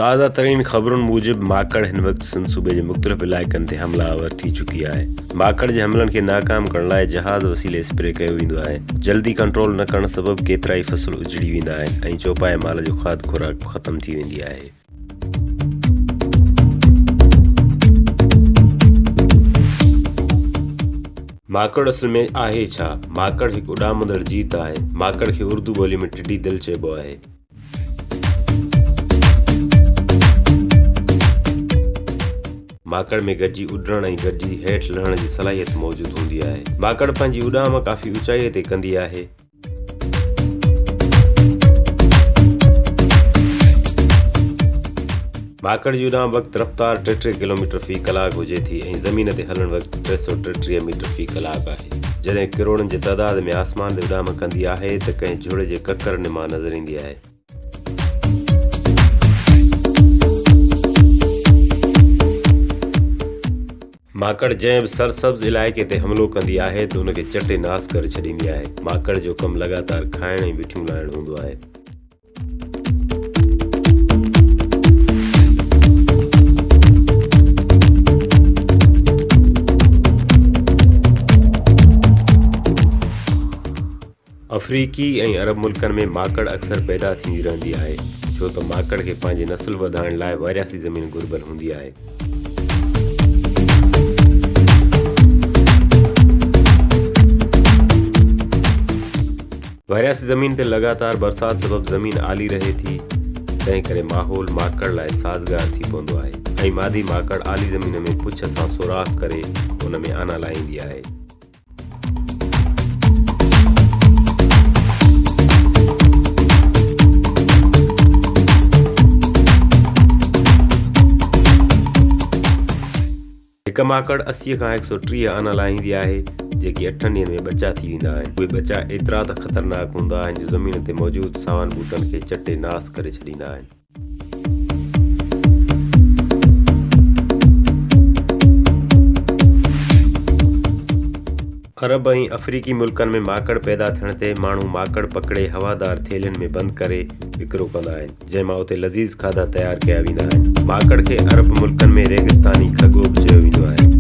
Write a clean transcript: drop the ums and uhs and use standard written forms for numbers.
ताज़ा तरीन ख़बरुनि मूजिबि माकड़ हिन वक़्तु सिंध सूबे जे मुख़्तलिफ़ इलाइक़नि ते हमलावर थी चुकी आहे। माकड़ जे हमलनि खे नाकाम करण लाइ जहाज़ वसीले स्प्रे कयो वेंदो आहे। जल्दी कंट्रोल न करण सबबि केतिरा ई फसल उजड़ी वेंदा आहिनि ऐं चौपाए माल जो खाद खुराक ख़तम थी वेंदी आहे। माकड़ असल में आहे छा? माकड़ हिकु उॾामंदड़ जीत आहे। माकड़ खे उर्दू ॿोली में टिड्डी दिल चइबो आहे। माकड़ में गजी उॾण ऐं गजी हेठि लहण जी सलाहियत मौजूदु हूंदी आहे। माकड़ पंहिंजी उॾाम काफ़ी ऊचाईअ ते कंदी आहे। माकड़ जी उॾाम वक़्तु रफ़्तार 33 किलोमीटर फ़ी कलाक हुजे थी ऐं ज़मीन ते हलण वक़्तु 333 मीटर फ़ी कलाक आहे। जॾहिं किरोड़नि जे तइदाद में आसमान ते उॾाम कंदी आहे त कंहिं झुड़ जे ककरनि मां नज़र ईंदी आहे। माकड़ जंहिं बि सरसब्ज़ इलाइक़े ते हमिलो कंदी आहे त उनखे चटे नास करे छॾींदी आहे। माकड़ जो कमु लॻातार खाइण ऐं बिठियूं लाहिण हूंदो आहे। अफ्रीकी ऐं अरब मुल्कनि में माकड़ अक्सर पैदा थींदी रहंदी आहे छो त माकड़ खे पंहिंजी नस्ल वधाइण लाइ वारियासी ज़मीन घुर्बल हूंदी आहे। वारियासी ज़मीन ते लगातार बरसात सबबि ज़मीन आली रहे थी, तंहिं करे माहौल माकड़ लाइ साज़गार थी पवंदो आहे ऐं मादी माकड़ आली ज़मीन में पुछ सां सुराख़ करे उन में आना लाहींदी आहे। हिकु माकड़ 80 खां 130 आना लाहींदी आहे जेकी 8 ॾींहंनि में बचा थी वेंदा आहिनि। उहे बचा एतिरा त ख़तरनाक हूंदा आहिनि जो ज़मीन ते मौजूदु सावन ॿूटनि खे चटे नास करे छॾींदा आहिनि। अरब ऐं अफ्रीकी मुल्कनि में माकड़ पैदा थियण ते माण्हू माकड़ पकड़े हवादार थेलियुनि में बंदि करे विकिरो कंदा आहिनि, जंहिं मां उते लज़ीज़ खाधा तयारु कया वेंदा आहिनि। माकड़ खे अरब मुल्कनि में रेगिस्तानी खगो बि चयो वेंदो आहे।